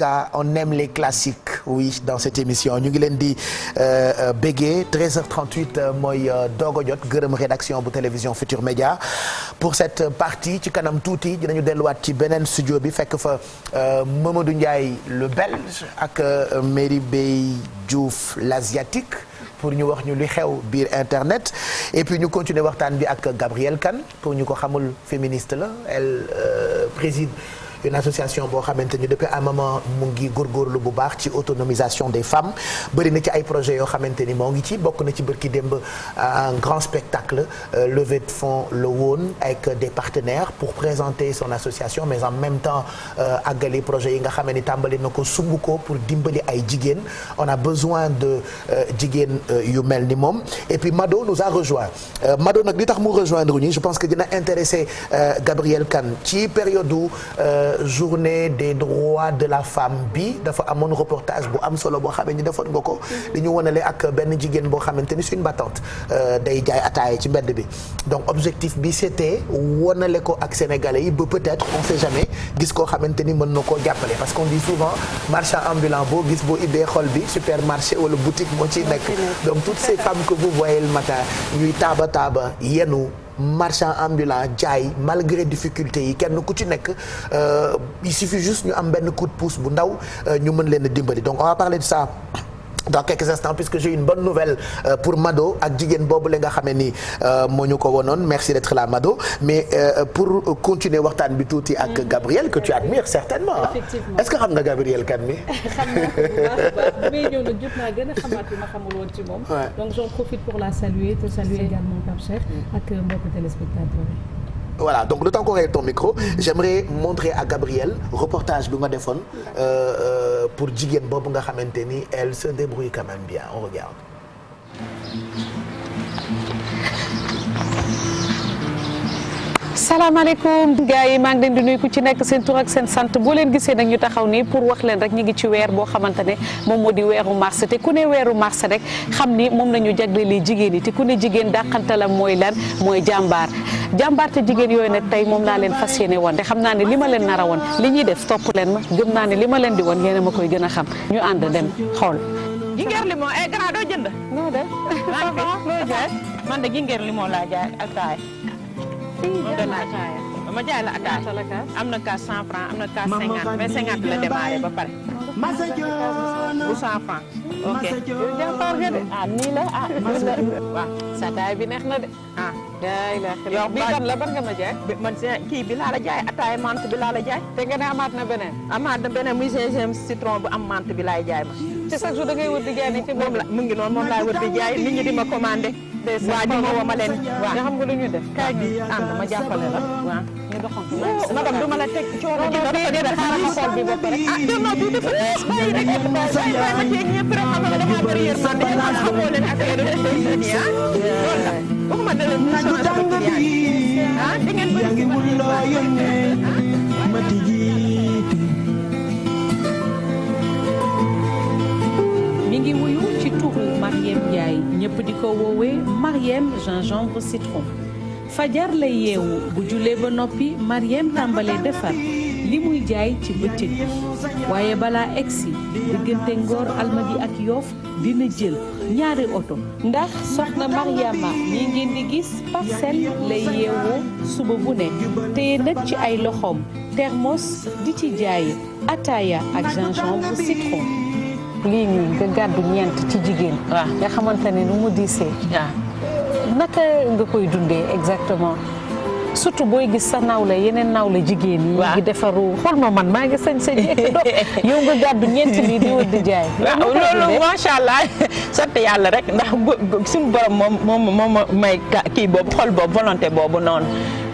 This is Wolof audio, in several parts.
On aime les classiques oui dans cette émission ñu ngi leen di béggee 13h38 mooy doog a jot gërëm rédaction bu télévision Futur Média pour cette partie ci kanam tuuti dinañu delluwaat ci beneen studio bi fekk fa Mamadou Ndiaye le Belge ak Merry Beye Diouf l'Asiatique pour ñu wax ñu li xew biir internet et puis ñu continuer waxtaan bi ak Gabrielle Kane pour ñu ko xamul féministe la elle préside une association boo xamante ni depuis un moment mu ngi góorgóorlu bu baax ci autonomisation des femmes bëri na ci ay projets yoo xamante ni moo ngi ci bokk na ci bërki démb un grand spectacle levée de fonds la woon avec des partenaires pour présenter son association mais en même temps àggali projets yi nga xam ni tàmbali na ko sumb ko pour dimbali ay jigéen on a besoin de jigéen yu mel ni moom et puis Mado nous a rejoint Mado nag li tax mu rejoindre ñi je pense que dina intéresser Gabrielle Kane ci période journée des droits de la femme bi dafa amoon reportage bu am solo boo xamee ni defoon nga ko li ñu wanale ak benn jigéen boo xamante ni c'est une battante day jaay ataaya ci mbedd bi donc objectif bi c'était wanale ko ak sénégalais yi ba peut-être on sait jamais gis koo xamante ni mën na koo jàppale parce qu'on dit souvent marchand ambulant boo gis boo ibbee xol bi supermarché wala boutique moo ciy nekk donc toutes ces femmes que vous voyez le matin ñuy taaba yenu marchand ambulant jaay malgré difficulté yi kenn ku ci nekk il suffit juste ñu am benn coup de pouce bu ndaw ñu mën leen a dimbali donc on va parler de ça dans quelques instants puisque j'ai une bonne nouvelle pour Mado ak jigéen boobu la nga xamee ni moo ñu ko wonoon merci d'être là Mado mais pour continuer waxtaan bi tuuti ak Gabrielle que tu admires certainement effectivement est-ce que xam nga Gabrielle Kane mi xam naa ko bu baax a baax bi may ñëw nag jot naa gën a xamaat yi ma xamul woon ci moom donc j'en profite pour la saluer te saluer également Pape Cheikh ak mbokku téléspectateurs yi. Voilà donc le temps qu'on règle ton micro j'aimerais montrer à Gabrielle reportage bi nga defoon pour jigéen boobu nga xamante ni elle se débrouille quand même bien on regarde. salaamaaleykum gars yi maa ngi leen di nuyu ku ci nekk seen tur ak seen sant boo leen gisee nag ñu taxaw nii pour wax leen rek ñu ngi ci weer boo xamante ne moom moo di weeru mars te ku ne weeru mars rek xam ni moom la ñu jaglelee jigéen yi te ku ne jigéen dàqantalam mooy lan mooy jàmbaar te jigéen yooyu nag tey moom laa leen fas yéene woon te xam naa ne li ma leen nar a woon li ñuy def topp leen ma gëm naa ne li ma leen di woon yéen a ma koy gën a xam ñu ànd dem xool. gingeer limon ay grand doo jënd. non de. loo jaay man de gingeer limon laa jaay ak taay. ma jaay la ataaya am na kaas 100 francs am na kaas 50 mais 50 la démarré ba pare bu 100 francs ok jàmbaar nga de nii la waaw sa taay bi neex na de yow bii ban la ban nga ma jaay man kii bi laa la jaay ataaya menthe bi laa la jaay te nga ne amaat na beneen muy gingembre citron bu am menthe bi laay jaay ma te chaque jour da ngay wër di jaay ne moom la mu ngi noonu moom laay wër di jaay nit ñi di ma commandé waa di ma woo ma leen waaw nga xam nga lu ñu def kaay bi ànd ma jàppale la waaw ñu doxantu madame du ma la teg coono ji xaaral ma xool bi ba pare non du dafa bàyyi rek bàyyi ma teg ñëpp rek xam nga dama bëri yërmande man xamoo leen affaire de loolu la waxuma ne leen di ngeen bëri mi ngi wuyu ci turu Mariem Ndiaye ñëpp di ko woowee Mariem gingembre citron fajar lay yeewu bu julee ba noppi Mariem tàmbalee defar li muy jaay ci bëccëg bi waaye balaa egsi diggante Ngor Almadi ak Yoff dina jël ñaari oto ndax soxna Mariama mi ngeen di gis Parcelles lay yeewoo suba bu ne téye nag ci ay loxoom thermos di ci jaay ataaya ak gingembre citron. lii nii nga gàddu ñeent ci jigéen. waaw nga xamante ne nu mu diisee. waaw naka nga koy dundee exactement surtout booy gis sa nawle yeneen nawle jigéen yi. waaw ngi defaru xool ma man maa ngi sañ sa jekk do yow nga gàddu ñeent lii di wër di jaay. waaw loolu macha allah sant yàlla rek ndax suñu borom moom may kii boobu xol boobu volonté boobu noonu.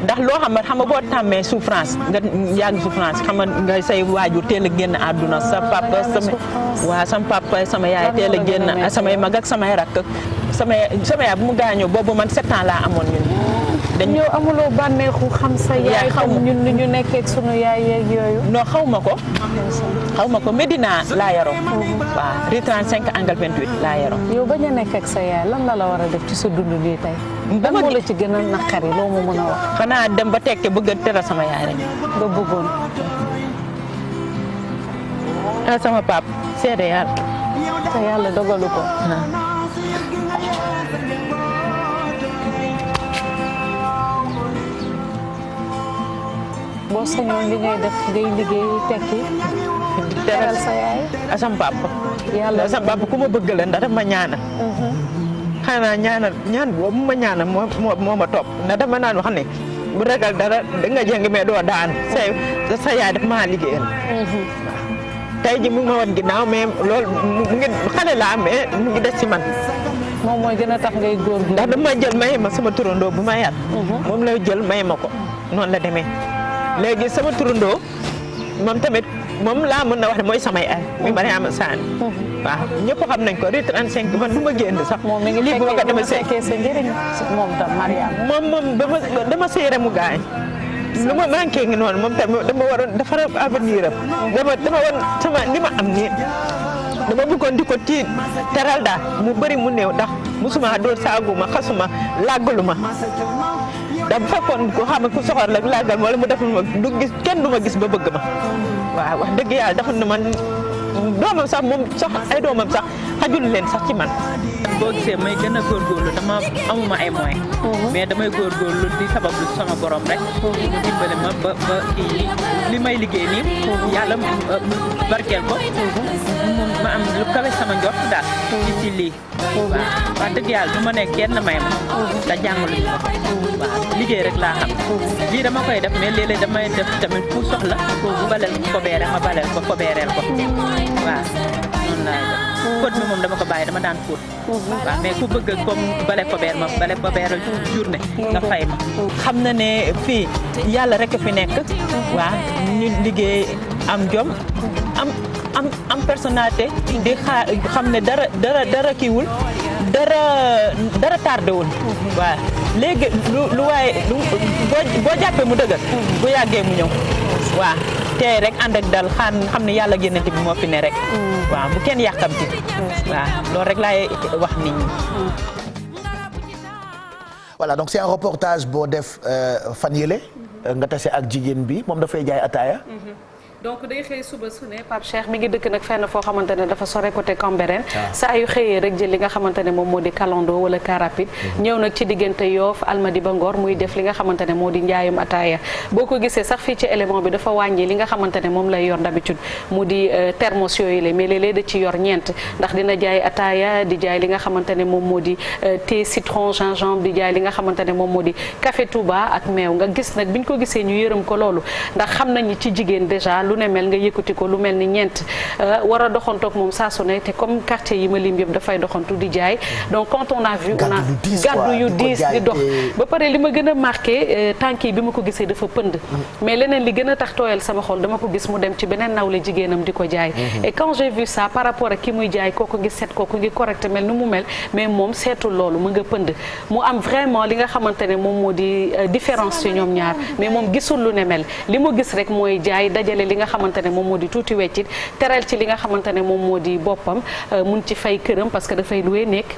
ndax loo xam nga boo tàmmee souffrance nga yàgg souffrance xam nga say waajur teel a génn àdduna sa papa sama papa sama yaay teel a génn samay mag ak samay rakk sama yaay bu mu gaañoo boobu man 7 ans laa amoon ñun. ñëw amuloo bànneexu xam sa yaay comme ñun ni ñu nekkee ak sunu yaay yeeg yooyu. non xaw ma ko Medina laa yaroo. waaw rue 35 angle 28 laa yaroo. yow bañ a nekk ak sa yaay lan la war a def ci sa dund lii tey. lan moo la ci gën a naqari loo ma mën a wax. xanaa dem ba tekke bëgg a teral sama yaay rek. nga bëggoon. ah sama pap seede yàlla te yàlla dogalu ko. boo sañoon li ngay def ngay liggéey tekki. teral sa yaay. ah sama papa. yàlla sama papa ku ma bëgg la ndax dama ñaanal. xanaa ñaan boobu ma ñaanal moo ma topp ndax dama naan wax ne bu ragal dara nga jàng mais doo daan sa yaay daf maa liggéeyal. tey ji mu ngi ma wan ginnaaw mais loolu mu ngi xale laa mais mu ngi des ci man. moom mooy gën a tax ngay góor ndax dama jël may ma sama turandoo bu ma yar. moom lay jël may ma ko noonu la demee. léegi sama turandoo moom tamit moom laa mën na wax ne mooy samay ay muy Mariama Sane. waaw ñëpp xam nañ ko rue 35 man du ma génn sax. moom mi ngi fekkee sa njëriñ moom tam Mariama. moom dama seere mu gaañ. lu ma manqué ngi noonu moom tamit dama waroon defar avenir am. dama waroon sama li ma am nii dama bëggoon di ko tiit teral daal mu bëri mu néew ndax musuma dóor saaguma xasuma làggaluma. da bu fekkoon ko xam ne ku soxor la làggal wala mu defal ma du gis kenn du ma gis ba bëgg ma. waaw wax dëgg yàlla dafa na man doomam sax moom sax ay doomam sax xajul leen sax ci man. boo gisee may gën a góorgóorlu dama amuma ay moyens. mais damay góorgóorlu di sabablu sama borom rek. mu dimbale ma ba kii li may liggéey nii. yàlla barkeel ko. ma am lu kawe sama njort daal. ci lii. waaw wax dëgg yàlla du ma ne kenn may ma. te jàngaluñ ma ko. waaw liggéey rek laa xam. lii dama koy def mais léeg-léeg damay def tamit ku soxla. baleel ko beere ma baleel ko ko beereel ko. waaw noonu laay def. fóot mi moom dama ko bàyyi dama daan fóot. waaw mais ku bëgg comme bale ko beer ma bale ko beeral journée nga fay ma. xam na ne fii yàlla rek a fi nekk. waaw ñu liggéey am jom am personnalité di xam ne dara kiiwul dara tardé wul. waaw léegi lu waaye boo jàppee mu dëgër. bu yàggee mu ñëw. waaw tey rek ànd ak dal xam ne yàlla génnante bi moo fi ne rek. waaw bu kenn yàkkamti. waaw loolu rek laay wax nit ñi. voilà donc c'est un reportage boo def fan yële nga tase ak jigéen bi moom dafay jaay ataaya. donc day xëy suba su ne Pape Cheikh mi ngi dëkk nag fenn foo xamante ne dafa sore côté Cambérène. saa yu xëyee rek jël li nga xamante ne moom moo di kalando wala car rapide. ñëw nag ci diggante Yoff Almadi ba Ngor muy def li nga xamante ne moo di njaayum ataaya boo ko gisee sax fii ci élément bi dafa wàññi li nga xamante ne moom lay yor d'habitude mu di thermos yooyu la mais léeg-léeg da ci yor ñeent ndax dina jaay ataaya di jaay li nga xamante ne moom moo di thé citron gingembre di jaay li nga xamante ne moom moo di café Touba ak meew nga gis nag biñ ko gisee ñu yërëm ko loolu ndax xam nañu ci jigéen déjà lu ne mel nga yëkkati ko lu mel ni ñeent war a doxantoog moom saa su ne te comme quartier yi ma lim yëpp dafay doxantu di jaay donc quand on a vu on a gàddu yu diis di dox ba pare li ma gën a marqué tànk yi bi ma ko gisee dafa pënd mais leneen li gën a tax tooyal sama xol dama ko gis mu dem ci beneen nawle jigéenam di ko jaay et quand j'ai vu ça par rapport ak ki muy jaay kooku ngi set kooku ngi correct mel ni mu mel mais moom seetul loolu mu nga pënd mu am vraiment li nga xamante ne moom moo di différence ci ñoom ñaar mais moom gisul lu ne mel li mu gis rek mooy jaay dajale li nga xamante ne moom moo di tuuti weccit teral ci li nga xamante ne moom moo di boppam mun ci fay këram parce que dafay loué nekk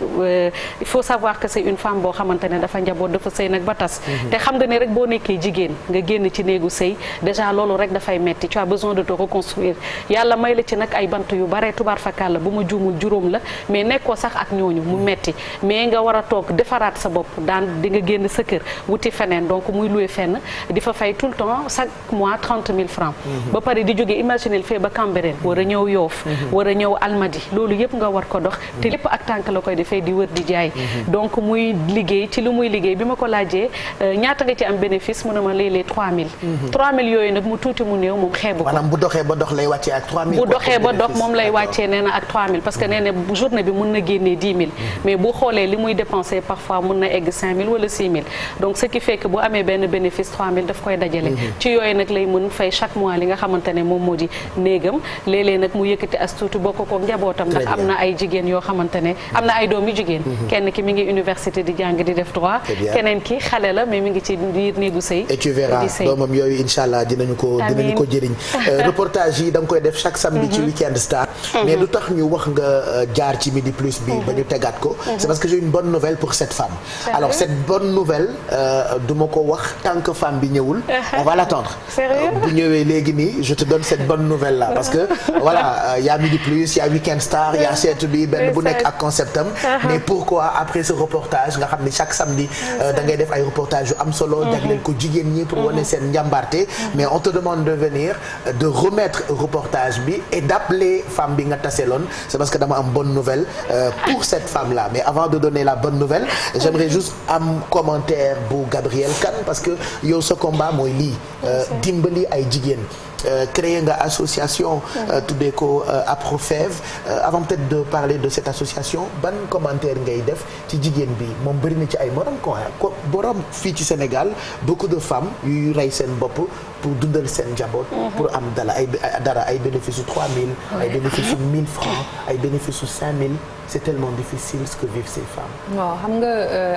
il faut savoir que c'est une femme boo xamante ne dafa njaboot dafa sëy nag ba tas te xam nga ne rek boo nekkee jigéen nga génn ci néegu sëy déjà loolu rek dafay metti tu as besoin de te reconstruire yàlla may la ci nag ay bant yu bare tubaar fakal la bu ma juumul juróom la mais nekkoo sax ak ñooñu mu metti mais nga war a toog defaraat sa bopp daan di nga génn sa kër wuti feneen donc muy loué fenn di fa fay tout le temps chaque mois 30 000 francs ba pare di jóge imaginer fee ba Cambérène war a ñëw Yoff war a ñëw Almadi loolu yëpp nga war ko dox te lépp ak tànk la koy defee di wër di jaay donc muy liggéey ci lu muy liggéey bi ma ko laajee ñaata nga ci am bénéfice mu ne ma léeg-léeg 3000 yooyu nag mu tuuti mu néew moom xeebu ko maanaam bu doxee ba dox lay wàccee ak 3000 bu doxee ba dox moom lay wàccee nee na ak 3000 parce que nee na journée bi mun na génnee 10 000 mais bu xoolee li muy dépenser parfois mun na egg 5000 wala 6000 donc ce qui fait que bu amee benn bénéfice 3000 daf koy dajale ci yooyu nag lay mën fay chaque mois li nga xamante ne moom moo di néegam léeg-léeg nag mu yëkkati as tuuti bokk ko njabootam ndax am na ay jigéen yoo xamante ne am na ay doom yu jigéen kenn ki mi ngi université di jàng di def droit keneen ki xale la mais mi ngi ci biir néegu sëy et tu verras doomam yooyu incha allah dinañu ko jëriñ reportage yi da nga koy def chaque samedi ci Weekend Star mais lu tax ñu wax nga jaar ci Midi Plus bi ba ñu tegaat ko c'est parce que j'ai une bonne nouvelle pour cette femme alors cette bonne nouvelle du ma ko wax tant que femme bi ñëwul on va l'attendre bu ñëwee léegi nii je te donne cette bonne nouvelle là parce que voilà y a Midi Plus y a Weekend Star y a seetu bi benn bu nekk ak concept am mais pourquoi après ce reportage nga xam ne chaque samedi da ngay def ay reportage yu am solo jagleel ko jigéen ñi pour wane seen njàmbarte mais on te demande de venir de remettre reportage bi et d'appeler femme bi nga taseloon c'est parce que dama am bonne nouvelle pour cette femme là mais avant de donner la bonne nouvelle j'aimerais juste am commentaire bu Gabriel Kane parce que yow sa combat mooy lii dimbali ay jigéen créer nga association tuddee ko Aprofev avant peut-être de parler de cette association ban commentaire ngay def ci jigéen bi moom bëri na ci ay morom ko borom fii ci Sénégal beaucoup de femmes yuy rey seen bopp pour dundal seen njaboot pour am ay bénéfice su 3000 ay bénéfice su 1000 francs ay bénéfice su 5000 c'est tellement difficile ce que vivent ces femmes. waaw xam nga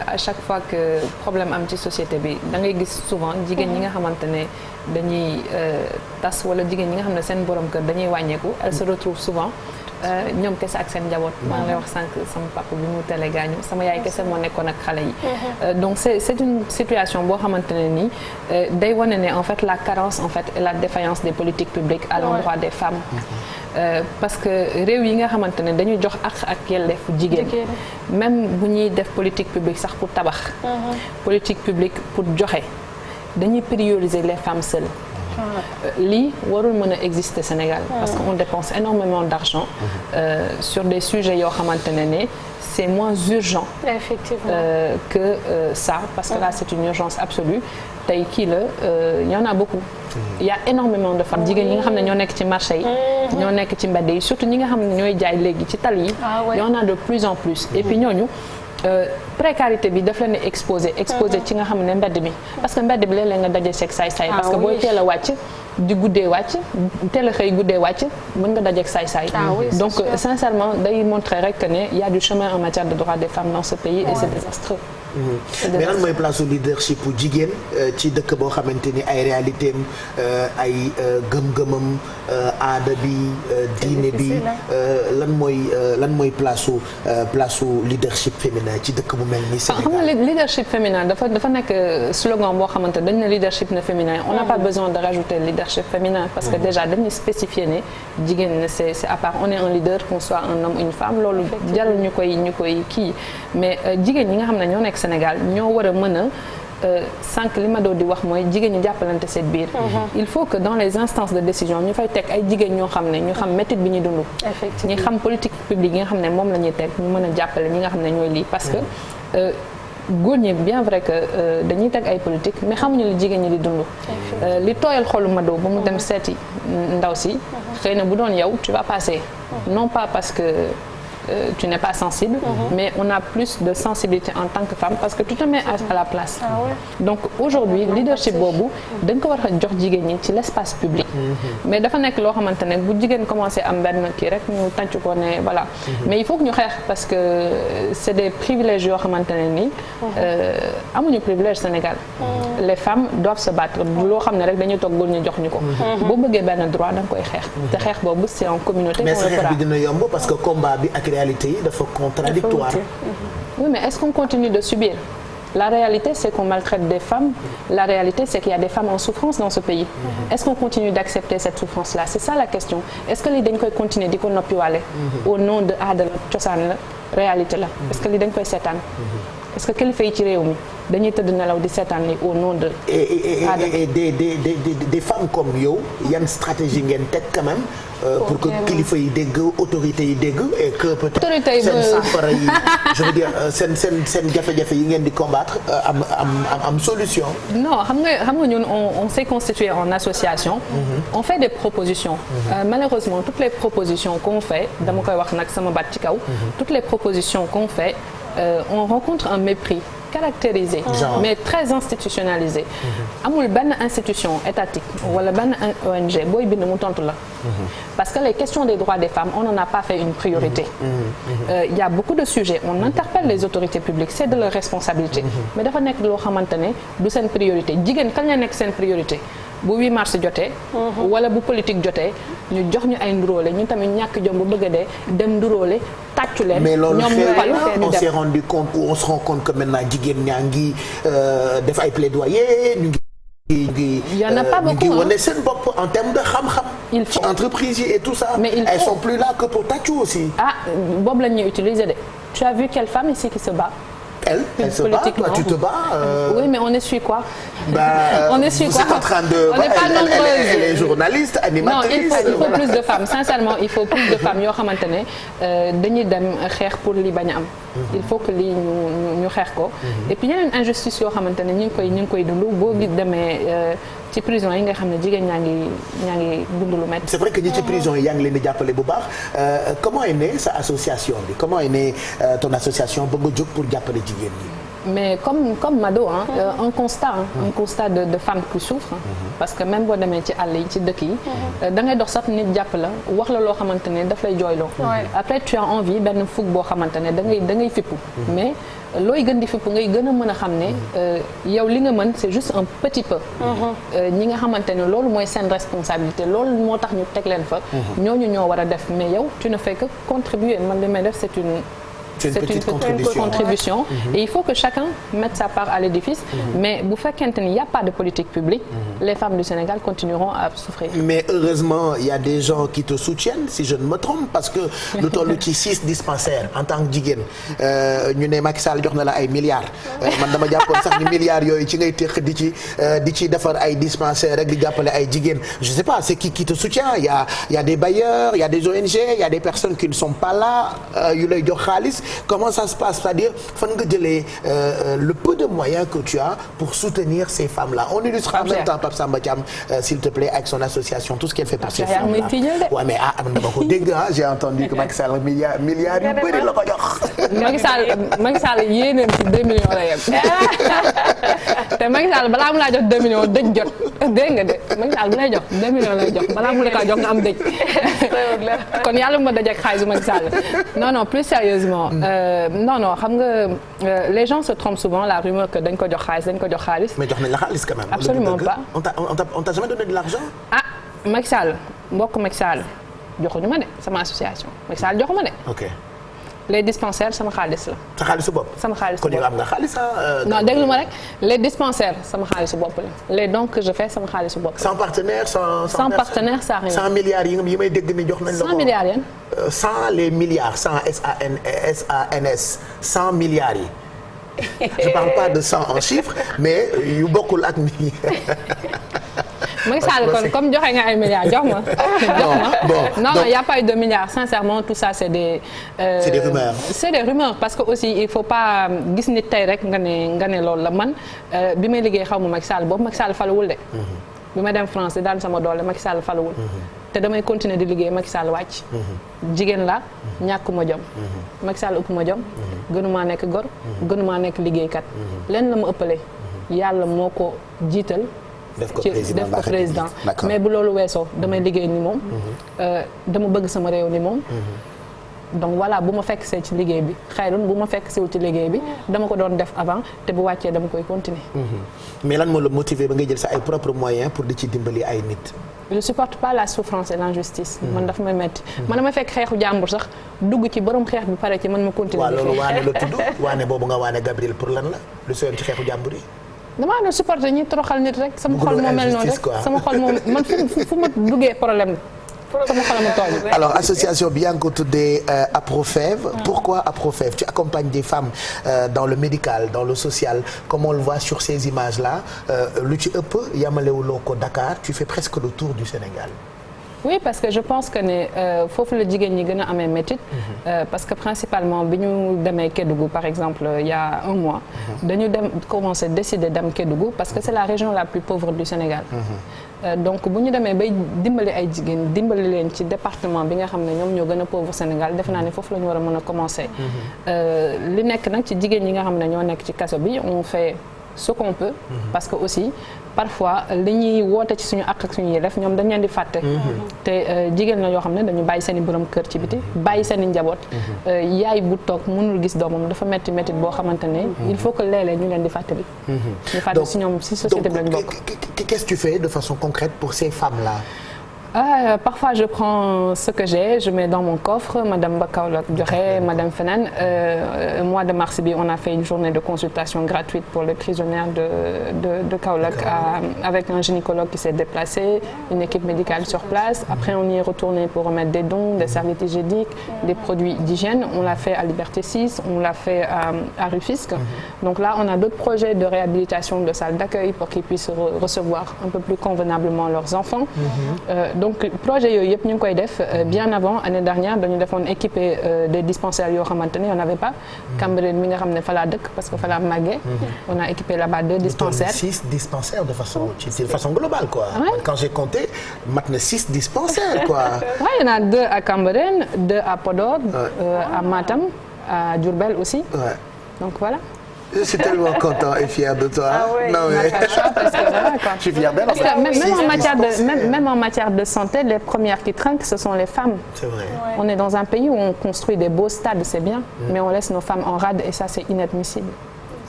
à chaque fois que problème am ci société bi da ngay gis souvent jigéen ñi nga xamante ne dañuy tas wala jigéen ñi nga xam ne seen borom kër dañuy wàññeeku elles se retrouvent souvent ñoom kese ak seen njaboot. maa ngi lay wax sànq sama papa bi mu tele gaañu sama yaay kese moo nekkoon ak xale yi. donc c'est une situation boo xamante ne nii day wane ne en fait la carence en fait et la défaillance des politiques publiques à l'endroit des femmes. Parce que réew yi nga xamante ne dañuy jox ak yelleefu jigéen même bu ñuy def politique publique sax pour tabax politique publique pour joxe dañuy prioriser les femmes seules lii warul mën a exister Sénégal parce qu'on dépense énormément d'argent sur des sujets yoo xamante ne c'est moins urgent que ça parce que là c'est une urgence absolue tey kii la y en a beaucoup il y a énormément de femmes jigéen ñi nga xam ne ñoo nekk ci marché yi ñoo nekk ci mbedd yi surtout ñi nga xam ne ñooy jaay léegi ci tali yi y en a de plus en plus et puis ñooñu précarité bi daf leen exposé ci nga xam ne mbedd mi parce que mbedd bi léeg-léeg nga daje seeg saay-saay parce que booy teel a wàcc di guddee wàcc teel a xëy guddee wàcc mën nga dajeeg saay-saay donc sincèrement day montrer rek que ne y a du chemin en matière de droits des femmes dans ce pays et c'est désastreux. mais lan mooy place au leadership bu jigéen ci dëkk boo xamante ni ay réalité am ay gëm-gëmam aada bi diine bi lan mooy place au leadership féminin ci dëkk bu mel ni Sénégal. xam nga leadership féminin dafa nekk slogan boo xamante dañ ne leadership ne féminin on n'a pas besoin de rajouter leadership féminin parce que déjà dañuy spécifier ne jigéen ne c'est à part on est un leader qu'on soit un homme ou une femme loolu jarul ñu koy kii mais jigéen ñi nga xam ne ñoo nekk Sénégal ñoo war a mën a sànq li ma doon di wax mooy jigéen ñu jàppalante seen biir. il faut que dans les instances de décision ñu fay teg ay jigéen ñoo xam ne ñu xam métit bi ñuy dund. ñi xam politique publique yi nga xam ne moom la ñuy teg ñu mën a jàppale ñi nga xam ne ñooy lii parce que góor ñi bien vrai que dañuy teg ay politique mais xamuñu li jigéen ñi di dund. li tooyal xolu Mado ba mu dem seeti ndaw si xëy na bu doon yow tu vas passer non pas parce que tu n'es pas sensible mais on a plus de sensibilité en tant que femme parce que tu te mets à la place donc aujourd'hui leadership boobu dañ ko war a jox jigéen ñi ci l'espace public mais dafa nekk loo xamante ne bu jigéen commencé am benn kii rek ñu tànc ko ne voilà mais il faut que ñu xeex parce que c'est des privilèges yoo xamante ne nii amuñu privilège Sénégal les femmes doivent se battre loo xam ne rek dañuy toog góor ñu jox ñu ko boo bëggee benn droit da nga koy xeex te xeex boobu c'est en communauté mais xeex bi dina yomb parce que combat bi ak réalité yi dafa contradictoire. Oui, mais est-ce qu'on continue de subir? La réalité, c'est qu'on maltraite des femmes. La réalité, c'est qu'il y a des femmes en souffrance dans ce pays. Est-ce qu'on continue d'accepter cette souffrance-là? C'est ça la question. Est-ce que li dañ koy continuer di ko noppiwaale au nom de aada la cosaan la réalité la est-ce que li dañ koy seetaan est-ce que kilifa yi ci réew mi dañuy tëdd nelaw di seetaan li au nom de aada et des femmes comme yow yan stratégie ngeen teg quand même pour que kilifa yi dégg autorité yi dégg et que peut-être seen saafara yi je veux dire seen jafe-jafe yi ngeen di combattre am solution. non xam nga ñun on s'est constitué en association. On fait des propositions. Malheureusement toutes les propositions qu'on fait dama koy wax nag sama baat ci kaw. Toutes les propositions qu'on fait on rencontre un mépris caractérisé mais très institutionnalisé. amul benn institution étatique wala benn ONG booy bind mu tontu la. parce que les questions des droits des femmes on n'en a pas fait une priorité. Il y a beaucoup de sujets on interpelle les autorités publiques c'est de leur responsabilité. mais dafa nekk loo xamante ne du seen priorité jigéen kañ la nekk seen priorité. bu 8 mars jotee. wala bu politique jotee ñu jox ñu ay nduróole ñun tamit ñàkk jom bu bëgg a dee dem nduróole tàccu leen. mais loolu on s'est rendu compte ou on se rend compte que maintenant jigéen ñaa ngi def ay plaidoyer ñu ngi il y en a pas beaucoup, ngi wane seen bopp en termes de xam-xam. il faut ci entreprise yi et tout ça. mais elles sont plus là que pour tàccu aussi. ah boobu la ñuy utiliser de. tu as vu quelle femme ici qui se bat. Elle se bat, toi tu te bats. Oui, mais on essuie quoi? On essuie quoi? Vous êtes en train de. On n'est pas nombreuses. Elle est journaliste, animatrice. Non, il faut plus de femmes. Sincèrement, il faut plus de femmes yoo xamante ne dañuy dem xeex pour li bañ a am. Il faut que lii ñu xeex ko. Et puis yeneen injustice yoo xamante ne ñu ngi koy dund boo gi demee ci prison yi nga xam ne jigéen ñaa ngi dund lu métti. C'est vrai que ñi ci prison yi yaa ngi leen di jàppale bu baax comment est née sa association bi comment est née ton association ba nga jóg pour jàppale jigéen ñi. Mais comme Mado un constat de femmes qui souffrent parce que même boo demee ci àll yi ci dëkk yi da ngay dox sax nit jàpp la wax la loo xamante ne daf lay jooyloo après tu as envie benn fukk boo xamante ne da ngay fippu mais looy gën di fippu ngay gën a mën a xam ne yow li nga mën c'est juste un petit peu ñi nga xamante ne loolu mooy seen responsabilité loolu moo tax ñu teg leen fa ñooñu ñoo war a def mais yow tu ne fais que contribuer man li may def c'est une petite contribution et il faut que chacun mette sa part à l'édifice mais bu fekkente ni y a pas de politique publique les femmes du Sénégal continueront à souffrir. Mais heureusement il y a des gens qui te soutiennent si je ne me trompe parce que lu toll ci 6 dispensaires en tant que jigéen ñu ne Macky Sall jox na la ay milliards man dama jàppoon sax ni milliards yooyu ci ngay teq di ci defar ay dispensaires rek di jàppale ay jigéen je sais pas c'est qui te soutient il y a des bailleurs il y a des ONG il y a des personnes qui ne sont pas là yu lay jox xaalis. Comment ça se passe? C'est-à-dire fan nga jëlee le peu de moyens que tu as pour soutenir ces femmes-là. On illustre en même temps Pape Samba Thiam s'il te plaît avec son association tout ce qu'elle fait pour ces femmes-là. Ouais mais man dama ko dégg j'ai entendu que Macky Sall milliards yu bëri la ko jox. Macky Sall yéeneem ci 2 millions la yem. te Macky Sall balaa mu laa jox 2 millions dëj jot dégg nga de Macky Sall bu lay jox 2 millions lay jox balaa mu la kaa jox nga am dëj. kon yàlla ma daj ak xaalisu Macky Sall. Non plus sérieusement. Non xam nga les gens se trompent souvent la rumeur que dañ ko jox xaalis. mais jox nañ la xaalis quand même. Absolument pas. On t'a jamais donné de l'argent? Ah Macky Sall mbokk Macky Sall joxuñu ma de sama association Macky Sall joxu ma de. Ok. Les dispensaires sama xaalis la. sa xaalisu bopp. sama xaalisu bopp kon yow am nga xaalis non déglu ma rek les dispensaires sama xaalisu bopp la les dons que je fais sama xaalisu bopp la. sans partenaire sans partenaire ça rien. 100 milliards yi may dégg ni jox nañ la ko. 100 milliards yan. sans les milliards sans SANS 100 milliards yi. je parle pas de 100 en chiffres mais yu bokkul ak ni. Macky Sall kon comme joxe nga ay milliards jox ma. non y a pas eu de milliards sincèrement tout ça c'est des. c'est des rumeurs. C'est des rumeurs parce que aussi il faut pas gis nit tey rek nga ne loolu la man bi may liggéey xaw ma Macky Sall boobu Macky Sall faluwul de. bi ma dem France di daan sama doole Macky Sall faluwul. te damay continuer di liggéey Macky Sall wàcc. jigéen la ñàkkuma jom. Macky Sall ëpp ma jom. gënumaa nekk gor. gënumaa nekk liggéeykat. lenn la ma ëppale yàlla moo ko jiital. def ko président mais bu loolu weesoo damay liggéey ni moom. dama bëgg sama réew ni moom. donc voilà bu ma fekk see ci liggéey bi xëyrun bu ma fekk siwul ci liggéey bi dama ko doon def avant te bu wàccee dama koy continuer. mais lan moo la motiver ba ngay jël sa ay propres moyens pour di ci dimbali ay nit. je supporte pas la souffrance et l'injustice. man dafa may metti man dama fekk xeexu jàmbur sax dugg ci borom xeex bi pare ci man ma continuer. waaw loolu waane la tudd waane boobu nga waane Gabriel pour lan la lu soyoon ci xeexu jàmbur yi. damaa doon supporter ñi toroxal nit rek sama xol moo mel noonu rek sama xol moom man fu ma duggee problème sama xol ma toll. Alors association bi yaa ngi ko tuddee Aprofev. Pourquoi Aprofev? Tu accompagnes des femmes dans le médical dans le social comme on le voit sur ces images là lu ci ëpp yamalewuloo ko Dakar tu fais presque le tour du Sénégal. Oui parce que je pense que ne foofu la jigéen ñi gën a amee métit parce que principalement bi ñu demee Kédougou par exemple il y a un mois dañu commencer décider dem Kédougou parce que c'est la région la plus pauvre du Sénégal donc bu ñu demee bay dimbali ay jigéen dimbali leen ci département bi nga xam ne ñoom ñoo gën a pauvre Sénégal defe naa ne foofu la ñu war a mën a commencer li nekk nag ci jigéen ñi nga xam ne ñoo nekk ci kaso bi on fait ce qu'on peut parce que aussi parfois li ñuy woote ci suñu àq ak suñu yelleef ñoom dañ leen di fàtte te jigéen la yoo xam ne dañu bàyyi seen i borom kër ci biti bàyyi seen i njaboot yaay bu toog mënul gis doomam dafa metti boo xamante ne il faut que léeg-léeg ñu leen di fàttali ñu fàttali si ñoom si société bi lañu bokk. Qu'est-ce que tu fais de façon concrète pour ces femmes-là? Parfois je prends ce que j'ai, je mets dans mon coffre, madame ba Kaolack joxe, madame feneen. Mois de mars bi on a fait une journée de consultation gratuite pour les prisonnières de Kaolack avec un gynécologue qui s'est déplacé, une équipe médicale sur place. Après on y est retourné pour remettre des dons, des serviettes hygiéniques, des produits d'hygiène. On l'a fait à Liberté 6, on l'a fait à Rufisque. Donc là on a d'autres projets de réhabilitation de salles d'accueil pour qu'ils puissent recevoir un peu plus convenablement leurs enfants. Donc projet yooyu yëpp ñu ngi koy def bien avant année dernière dañu defoon équipé des dispensaires yoo xamante ne on n'avait pas. Cambérène mi nga xam ne fa laa dëkk parce que fa laa màggee. On a équipé là-bas 2 dispensaires. 6 dispensaires de façon globale quoi. Ouais. Quand j'ai compté mat na 6 dispensaires quoi. Ouais, il y en a 2 à Cambérène, 2 à Podor, à Matam, à Diourbel aussi. Ouais. Donc voilà. Je suis tellement content et fier de toi. Ah ouais, non mais parce que voilà, quoi. Je suis fier d'elle. Parce que même en matière de santé, les premières qui trinquent, ce sont les femmes. C'est vrai. Ouais. On est dans un pays où on construit des beaux stades, c'est bien, mais on laisse nos femmes en rade et ça c'est inadmissible.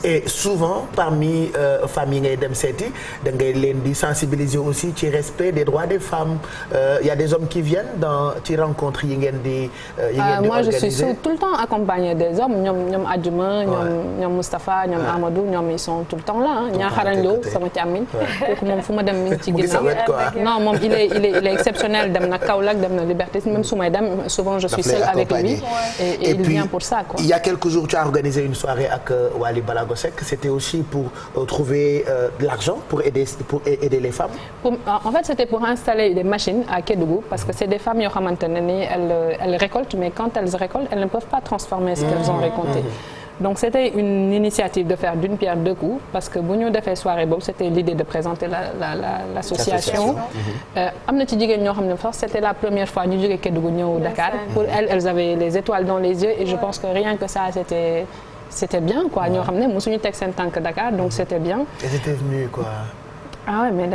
Et souvent parmi femmes yi ngay dem seeti da ngay leen di sensibiliser aussi ci respect des droits des femmes. Il y a des hommes qui viennent dans ci rencontres yi ngeen di moi je suis tout le temps accompagnée des hommes ñoom Adjuma ñoom Moustapha ñoom Amadou ñoom ils sont tout le temps là Ñaaxarañ Lo sama càmmiñ kooku moom fu ma dem mi ngi ci ginnaaw non moom il est exceptionnel dem na Kaolack dem na Liberté même su may dem souvent je suis seule avec lui et il vient pour ça quoi. Il y a quelques jours tu as organisé une soirée ak Wally Balago Seck, c'était aussi pour trouver de l'argent pour aider les femmes. En fait, c'était pour installer des machines à Kédougou parce que c'est des femmes yoo xamante ne ni elles récoltent mais quand elles récoltent, elles ne peuvent pas transformer ce qu'elles ont récolté. Donc c'était une initiative de faire d'une pierre deux coups parce que bu ñu defee soirée boobu c'était l'idée de présenter l'association. Am na ci jigéen ñoo xam ne sax c'était la première fois ñu jógee Kédougou ñëw Dakar. Pour elles avaient les étoiles dans les yeux et je pense que rien que ça c'était bien quoi ñoo xam ne mosuñu teg seen tànk Dakar donc c'était bien. Elles étaient venues quoi. Ah ouais mais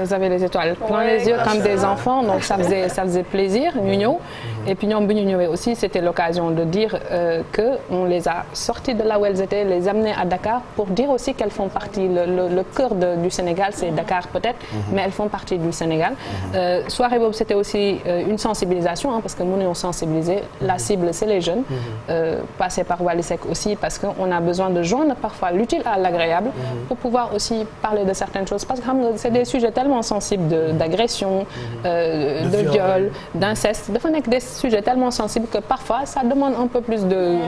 ils avaient les étoiles plein les yeux comme des enfants donc ça faisait plaisir ñu ñëw et puis ñoom bi ñu ñëwee aussi c'était l'occasion de dire que on les a sortis de là où elles étaient les amener à Dakar pour dire aussi qu'elles font partie le cœur du Sénégal c'est Dakar peut-être mais elles font partie du Sénégal. Soirée boobu c'était aussi une sensibilisation parce que mënuñoo sensibiliser la cible c'est les jeunes passer par Wally Seck aussi parce que on a besoin de joindre parfois l'utile à l'agréable pour pouvoir aussi parler de certaines choses parce que c'est des sujets tellement sensibles d'agression, de viol, d'inceste. Dafa nekk des sujets tellement sensibles que parfois ça demande un peu plus de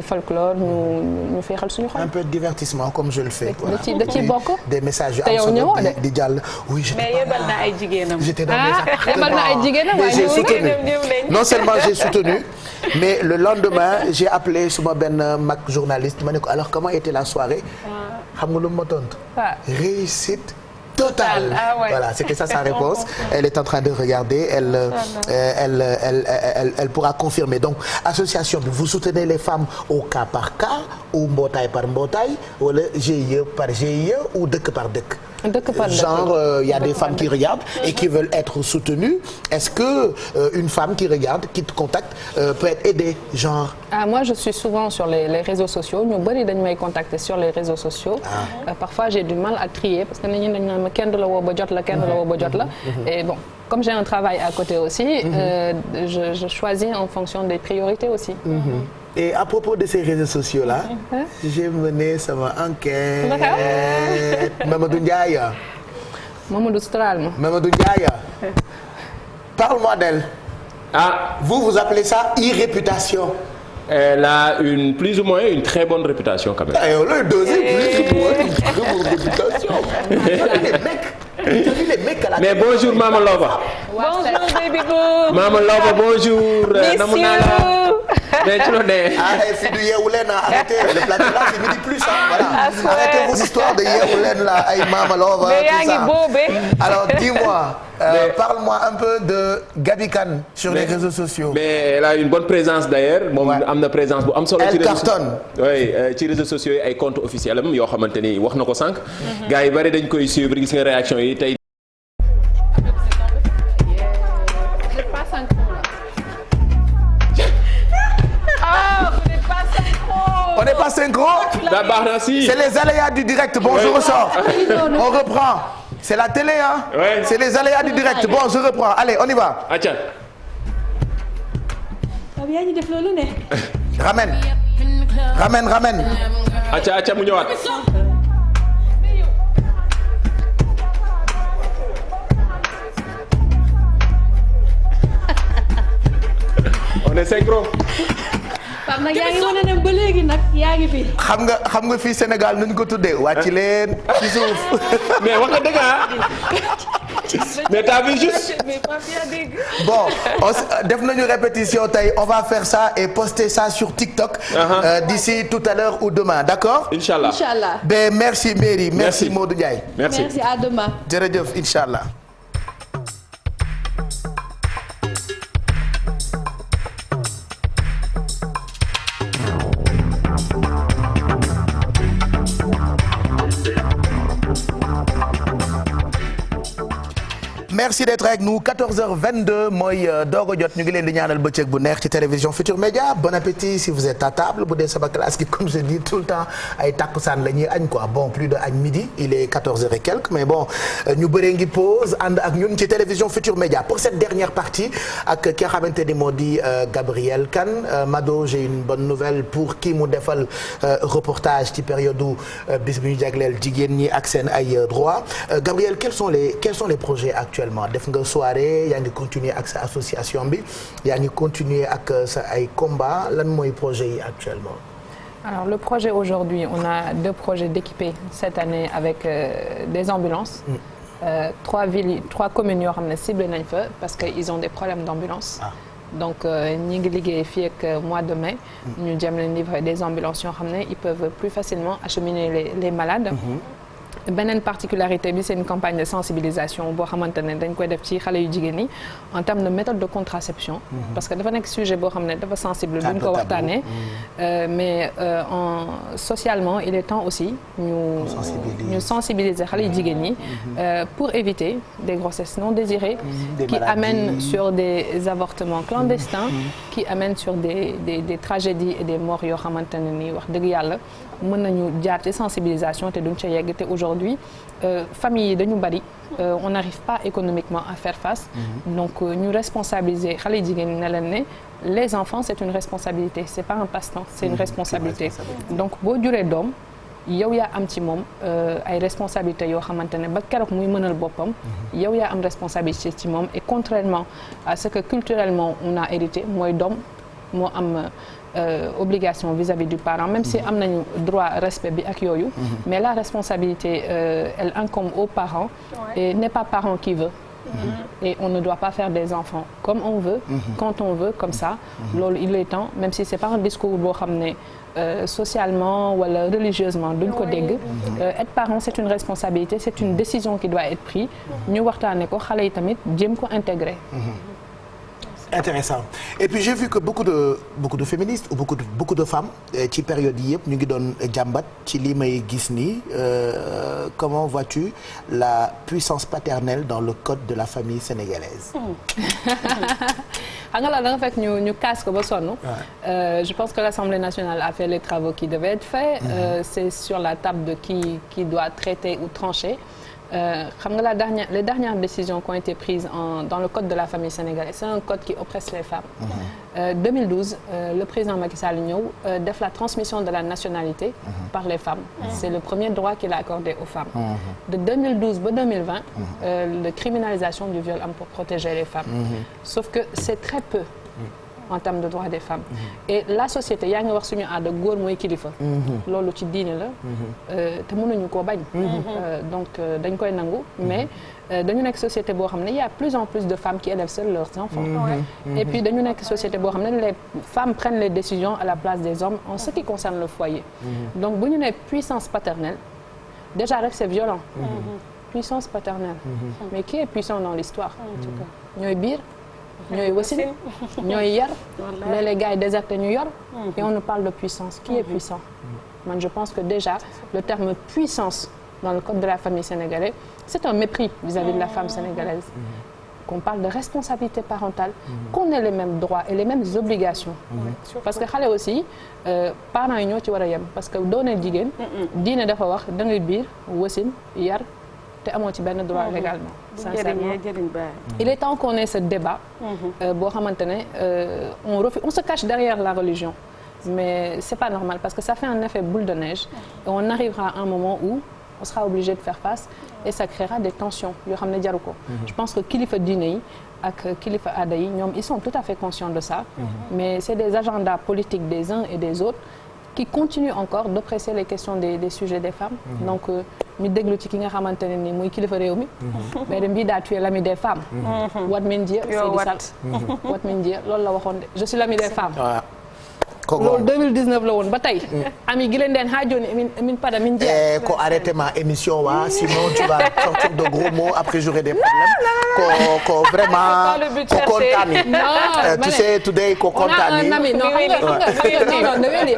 folklore ñu féexal suñu xol. Un peu de divertissement comme je le fais. Voilà. Da ci bokk. Des messages yu am solo di jàll. Oui, mais yebal na ay jigéenam. J'étais dans mes yebal na ay jigéenam j'ai soutenu. Non seulement j'ai soutenu mais le lendemain j'ai appelé suma benn mag journaliste ma ne ko alors comment était la soirée. Xam nga lu ma tontu. Réussite totale. Ah ouais. Voilà, c'était ça sa réponse. Elle est en train de regarder. Elle pourra confirmer. Donc association bi vous soutenez les femmes au cas par cas ou mbootaay par mbootaay wala GIE par GIE ou dëkk par dëkk. Genre il y a des femmes qui regardent et qui veulent être soutenues. Est-ce que une femme qui regarde, qui te contacte peut être aidée genre? Moi je suis souvent sur les réseaux sociaux. Ñu bari dañ may contacter sur les réseaux sociaux. Parfois j'ai du mal à trier parce que nit ñi dañ naan ma kenn du la woo ba jot la kenn du la woo ba jot la. Et bon comme j'ai un travail à côté aussi je choisis en fonction des priorités aussi. Et à propos de ces réseaux sociaux-là, j'ai mené sama enquête. Mamadou Ndiaye. Mamadou Stral. Mamadou Ndiaye. Parle-moi d'elle. Ah. Vous appelez ça irréputation. Elle a plus ou moins une très bonne réputation quand même. Et on l'a dosé plus ou moins une très bonne réputation. Mais bonjour Mama Loba. Bonjour baby boo. Mama Loba bonjour. Namu naa la. Mais tu l'as fi du Yeewu Leen arrêtez le plateau là c'est midi plus voilà. Arrêtez vos histoires de Yeewu Leen là ay Mama Loba tout ça. Alors dis-moi parle-moi un peu de Gaby Kane sur les réseaux sociaux. Mais elle a une bonne présence d'ailleurs. moom am na présence bu am solo. Elle cartonne. Oui ci réseaux sociaux yi ay compte officiel am yoo xamante ni wax na ko sànq. gars yi bari dañ koy suivre gis nga réaction yi tey. On n'est pas synchro. Da baax na si. C'est les aléas du direct. Bon, je ressors. On reprend. c'est la télé hein. Ouais. C'est les aléas du direct. Bon je reprends allez on y va. acca. waaw yaa ñu def loolu ne. ramène. acca mu ñëwaat. on est synchro. Pape nag yaa ngi wane ne ba léegi nag yaa ngi fi. xam nga fii Sénégal nuñ ko tuddee wàcc leen ci suuf. mais wax nga dëgg mais t'as vu juste. Bon def nañu répétition tey on va faire ça et poster ça sur TikTok. D'ici tout à l'heure ou demain d'accord. Inch'Allah. Ben merci Merry. Merci Modou Ndiaye. merci à demain. jërëjëf Inch'Allah. merci d'être avec nous 14h22 mooy doog a jot ñu ngi leen di ñaanal bëccëg bu neex ci télévision Futur Média bon appétit si vous êtes à table bu dee sama classe gi comme je dis tout le temps ay takkusaan la ñuy añ quoi bon plus de añ midi il est 14h et quelques mais bon ñu bëree ngi pause ànd ak ñun ci télévision Futur Média pour cette dernière partie ak ki nga xamante ni moo di Gabriel Kane Mado j'ai une bonne nouvelle pour kii mu defal reportage ci période u bis bi ñu jagleel jigéen ñi ak seen ay droits Gabriel quels sont les projets actuels def nga soirée yaa ngi continuer ak sa association bi yaa ngi continuer ak sa ay combat lan mooy projet yi actuellement. Alors le projet aujourd'hui on a 2 projets d'équiper cette année avec des ambulances. 3 communes yoo xam ne ciblé nañ fa parce que ils ont des problèmes d'ambulance. Donc ñi ngi liggéey fii ak mois de mai. ñu jëm leen livrer des ambulances yoo xam ne ils peuvent plus facilement acheminer les malades. beneen particularité bi c'est une campagne de sensibilisation boo xamante ne dañ koy def ci xale yu jigéen ñi en termes de méthode de contraception. parce que dafa nekk sujet boo xam ne dafa sensible duñ ko waxtaanee. mais socialement il est temps aussi ñu sensibiliser xale yu jigéen ñi. pour éviter des grossesses non désirées. qui amènent sur des avortements clandestins. qui amènent sur des tragédies et des morts yoo xamante ne ni wax dëgg yàlla mën nañu jaar ci sensibilisation te duñ ca yegg te aujourd'hui famille yi dañu bari on n'arrive pas économiquement à faire face. donc ñu responsabiliser xale yu jigéen ñi ne leen ne les enfants c'est une responsabilité c'est pas un passe-temps c'est une responsabilité. donc boo juree doom yow yaa am ci moom ay responsabilités yoo xamante ne ba keroog muy mënal boppam. yow yaa am responsabilité ci moom et contrairement à ce que culturellement on a hérité mooy doom moo am. obligation vis-à-vis du parent même si am nañu droit respect bi ak yooyu. mais la responsabilité elle incombe aux parents. et n'est pas parent qui veut. et on ne doit pas faire des enfants comme on veut. quand on veut comme ça. loolu il est temps même si c'est pas un discours boo xam ne socialement wala religieusement duñ ko dégg. être parent c'est une responsabilité c'est une décision qui doit être prise. ñu waxtaane ko xale yi tamit jéem ko intégrer. Intéressant et puis j'ai vu que beaucoup de féministes ou beaucoup de femmes ci période yi yëpp ñu ngi doon jàmbat ci li may gis nii comment vois-tu la puissance paternelle dans le code de la famille sénégalaise. xam nga la da nga fekk ñu kaas ko ba sonn. je pense que l'Assemblée nationale a fait les travaux qui devaient être faits. C'est sur la table de qui doit traiter ou trancher. xam nga les dernières décisions qui ont été prises dans le code de la famille sénégalaise c'est un code qui oppresse les femmes. 2012 le président Macky Sall ñëw def la transmission de la nationalité. par les femmes. c'est le premier droit qu'il a accordé aux femmes. de 2012 ba 2020. la criminalisation du viol am pour protéger les femmes. sauf que c'est très peu. en termes de droits des femmes. et la société yaa ngi wax suñu aada góor mooy kilifa. loolu ci diine la. te mënuñu koo bañ. donc dañ koy nangu mais dañu nekk société boo xam ne il y a plus en plus de femmes qui élèvent seules leurs enfants. et puis dañu nekk société boo xam ne les femmes prennent les décisions à la place des hommes en ce qui concerne le foyer. donc bu ñu nee puissance paternelle déjà rek c'est violent. puissance paternelle. mais qui est puissant dans l'histoire ñooy biir. ñooy wasin ñooy yar les gars yi déserté ñu yor et on nous parle de puissance qui est puissant man je pense que déjà le terme puissance dans le code de la famille sénégalaise c'est un mépris vis-à-vis de la femme sénégalaise qu'on parle de responsabilité parentale qu'on ait les mêmes droits et les mêmes obligations parce que xale aussi parents yi ñoo ci war a yem parce que doonee jigéen diine dafa wax da ngay biir wasin yar te amoo ci benn droit légalement. sincèrement il est temps qu'on ait ce débat. boo xamante ne on se cache derrière la religion. mais c'est pas normal parce que ça fait un effet boule de neige. et on arrivera à un moment où on sera obligé de faire face et ça créera des tensions yoo xam ne jaru ko. je pense que kilifa diine yi ak kilifa aada yi ñoom ils sont tout à fait conscients de ça. mais c'est des agendas politiques des uns et des autres. qui continue encore d'oppresser les questions des sujets des femmes. donc ñu déglu ci ki nga xamante ne ni muy kilifa réew mi. mais de mbii daa tu es l'ami des femmes. Wat min Dieu Seydi Sall. Wat min Dieu loolu la waxoon de je suis l'ami des femmes. loolu 2019 la woon ba tey. ami gi leen den ha joni min pada min jeex. ko arrêté ma émission wa sinon tu vas sortir de gros mots après j'aurai des problèmes. ko vraiment ko kontaani. non tu sais today ko kontaani. non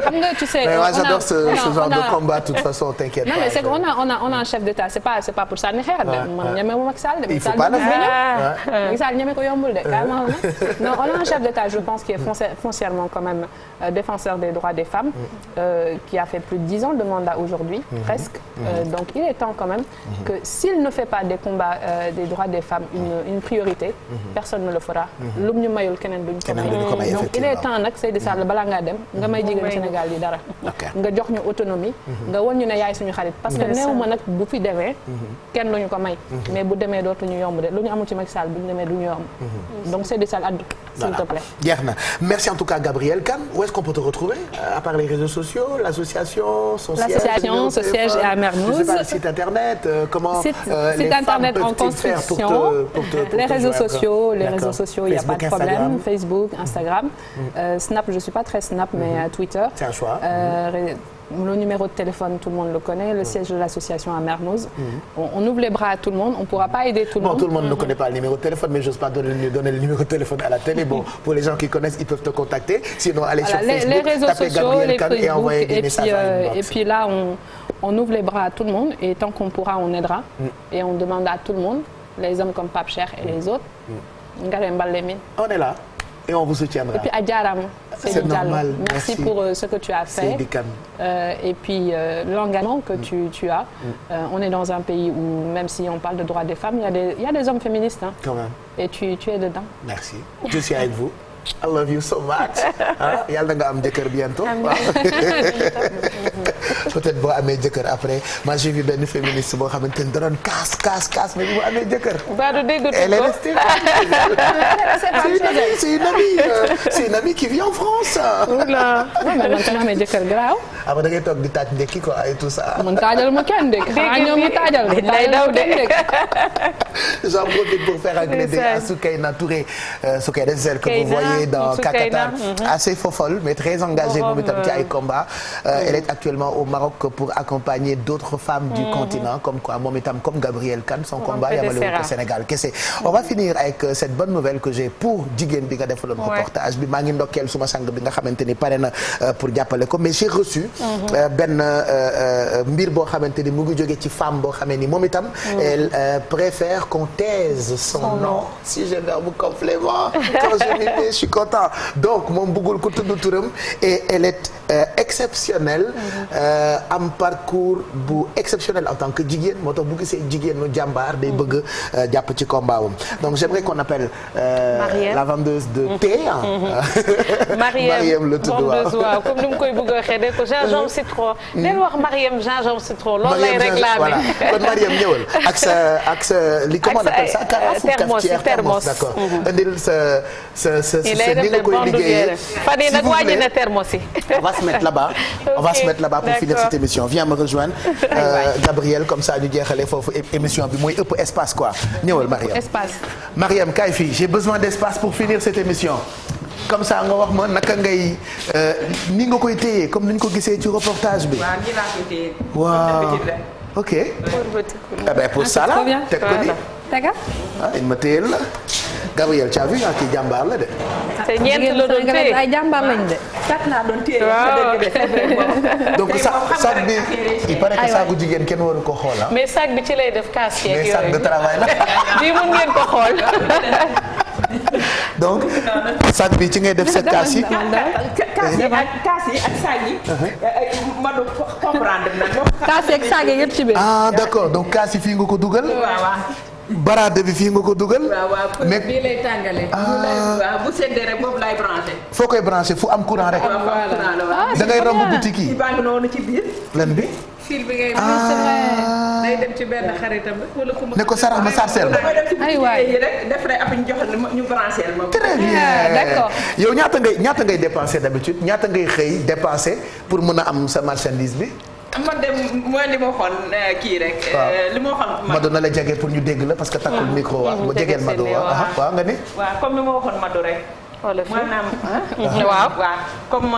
xam nga tu sais. mais moi j'adore ce genre de combat de toute façon t'inquiète pas. non mais c'est qu'on a un chef d'État c'est pas pour ça ni xeex de man ñeme wu Macky Sall de. il faut pas le faire. Macky Sall ñeme ko yombul de carrément. non on a un chef d'État je pense qui est foncièrement quand même défenseur des droits des femmes, qui a fait plus de 10 ans de mandat aujourd'hui, presque. Donc il est temps quand même que s'il ne fait pas des combats des droits des femmes une priorité, personne ne le fera. Lum ñu mayul keneen duñ ko may. Donc il est temps nag Seydi Sall balaa ngaa dem nga may jigéen Sénégal yi dara. nga jox ñu autonomie. nga won ñu ne yaay suñu xarit. parce que néew ma nag bu fi demee kenn duñu ko may. mais bu demee dootuñu yomb de lu ñu amul ci Macky Sall bu ñu demee duñu yomb. donc Seydi Sall addu s'il te plaît. jeex na merci en tout cas Gabrielle Kane où est-ce qu'on peut te retrouver à part les réseaux sociaux l'association son siège est à Mermoz. Je sais pas le site internet comment site les internet femmes en construction les réseaux sociaux il y a pas de problème Facebook Instagram Snap je suis pas très Snap mais Twitter c'est un choix. Le numéro de téléphone, tout le monde le connaît, le siège de l'association à Mermoz. On ouvre les bras à tout le monde, on ne pourra pas aider tout le monde. Tout le monde ne connaît pas le numéro de téléphone, mais je n'ose pas donner le numéro de téléphone à la télé. Bon, pour les gens qui connaissent, ils peuvent te contacter. Sinon, allez sur Facebook, les réseaux tapez sociaux, Gabrielle les Kane Facebook, et envoyez des messages à inbox. Et puis là, on ouvre les bras à tout le monde et tant qu'on pourra, on aidera. Et on demande à tout le monde, les hommes comme Pape Cheikh et les autres, on est là. Et on vous soutiendra. Et puis Adjaram, c'est normal. Merci pour ce que tu as fait. Et puis l'engagement que tu as. On est dans un pays où, même si on parle de droits des femmes, il y a des hommes féministes. Hein. Quand même. Et tu es dedans. Merci. Je suis avec vous. I love you so much. yàlla nga am jëkkër bientôt. peut-être boo amee jëkkër après moi j'ai vu benn féministe boo xamante ni da doon casse mais bu amee jëkkër. elle est restée. c'est une amie qui vit en France. oula mais man tamit amee jëkkër garaaw. après da ngay toog di taaj ndekki quoi et tout ça. man taajal ma kenn dégg. xanaa ñoom ñu taajal. j'en profite pour faire un clin d'œil à Soukeyna Touré. Soukeyna c'est celle que vous voyez dans Kakatar assez fofolle mais très engagée moom itam ci ay combat. Elle est actuellement au Maroc pour accompagner d'autres femmes du continent comme quoi moom itam comme Gabrielle Kane son combat yamale wu ko Sénégal kese. On va finir avec cette bonne nouvelle que j'ai pour jigéen bi nga defaloon reportage bi maa ngi ndokkeel suma sang bi nga xamante ni pare na pour jàppale ko mais j'ai reçu benn mbir boo xamante ni mu ngi jóge ci femme boo xamee ni moom itam elle préfère qu'on taise son nom si j'ai verbe complément quand je m'y mets je suis content donc moom bëggul ko tudd turam et elle est exceptionnelle am parcours bu exceptionnel en tant que jigéen moo tax bu gisee jigéenu jàmbaar day bëgg jàpp ci combat wam donc j'aimerais qu'on appelle la vendeuse de thé Mariem la tudd waaw comme ni mu koy bëgg a waxee de ko gingembre citron leen wax Mariem gingembre citron loolu lay réclamer voilà kon Mariem ñëwal ak sa li comment on appelle ça carafe ou cafetière thermos d'accord indil sa ni nga koy liggéeyee fan yii nag wàññi na thermos yi. on va se mettre là-bas pour finir cette émission viens me rejoindre Gabrielle comme ça ñu jeexalee foofu émission bi mooy ëpp espace quoi ñëwal Mariem kaay fii j'ai besoin d'espace pour finir cette émission comme ça nga wax ma naka ngay ni nga koy téye comme ni ñu ko gisee ci reportage bi. waaw nii laa koy téye. waaw ok. eh ben pour ça là teg ko nii. il ma téyel la Gabrielle tu as vu kii jàmbaar la de. te ñeent la doon téye ay jàmbaar lañ de. kat laa doon téye. donc sac bi il paraît que saagu jigéen kenn waru ko xool ah. mais sac bi ci lay def casse yeeg mais sac de travail la. bii mun ngeen ko xool. donc sac bi ci ngay def sa kaas yi. kaas yi ak saag yi. ma du comprendre na. kaas yi ak saag yi yëpp ci biir. ah d'accord donc kaas yi fii nga ko dugal. baraade bi fii nga ko dugal. mais bii lay tàngale. waaw bu seddee rek boobu lay branché. foo koy branché fu am courant rek. da ngay romb boutique yi. baa ngi noonu ci biir. lan bi. fil bi ngay day dem ci benn xaritam rek wala ku ma. ne ko sarax ma sarcelle ma. aywaay rek def rek après ñu jox ñu branché ma. très bien d'accord. yow ñaata ngay dépenser d'habitude ñaata ngay xëy dépenser pour mën a am sa marchandise bi. man de mooy li ma waxoon kii rek. li ma waxoon Mado na la jege pour ñu dégg la parce que takkul micro waaw ba jegeel Mado waaw nga ne. waaw comme ni ma waxoon Mado rek. maanaam waaw comme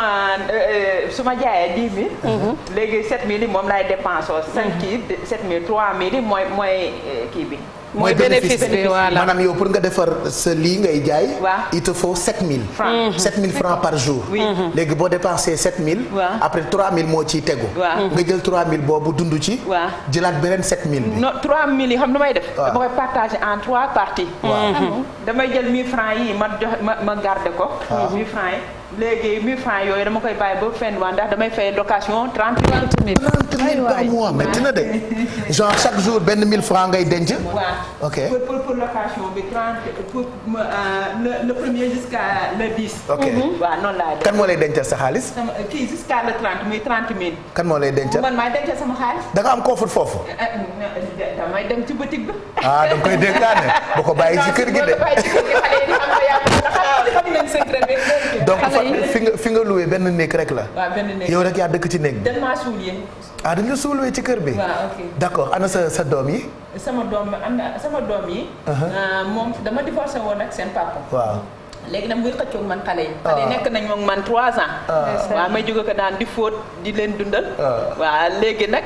su ma jaayee 10 000. léegi 7 000 yi moom laay dépensé 5 kii 7 000 3 000 yi mooy kii bi. mooy bénéfice bi voilà. maanaam yow pour nga defar sa lii ngay jaay. waaw il te faut 7000 francs. 7000 francs par jour. oui léegi boo dépensé 7000. waaw après 3000 moo ciy tegu. waaw nga jël 3000 boobu dund ci. waaw jëlaat beneen 7000 bi. non 3000 yi xam nu may def. waaw dama koy partager en 3 parties. waaw damay jël 1000 francs yi ma jox ma garder ko. 1000 francs yi léegi 1000 francs yooyu dama koy bàyyi ba fin du mois ndax damay fay location 30 000. 30 000 par mois métti na de genre chaque jour benn 1000 francs ngay denc. waaw ok pour location bi 30 pour le premier jusqu'à le 10. ok waaw noonu laa def. kan moo lay dencal sa xaalis. sama kii jusqu'à le 30 muy 30 000. kan moo lay dencal. man maay dencal sama xaalis. da nga am coffre foofu. damay dem ci boutique bi. ah da nga koy dénkaane bu ko bàyyi ci kër gi de. bàyyi ci kër gi xale yi di xam nga yaa xam nañ secret bi. donc fi nga loué benn néeg rek la. waaw benn néeg yow rek yaa dëkk ci néeg bi. dañ maa suul yéen. ah dañ la suulee ci kër bi. waaw ok d'accord ana sa doom yi. sama doom yi. moom dama divorcé woon ak seen papa. waaw. léegi nag muy xëccoog man xale yi. xale yi nekk nañ moom man 3 ans. waaw may jóge ko daan di fóot di leen dundal. waaw léegi nag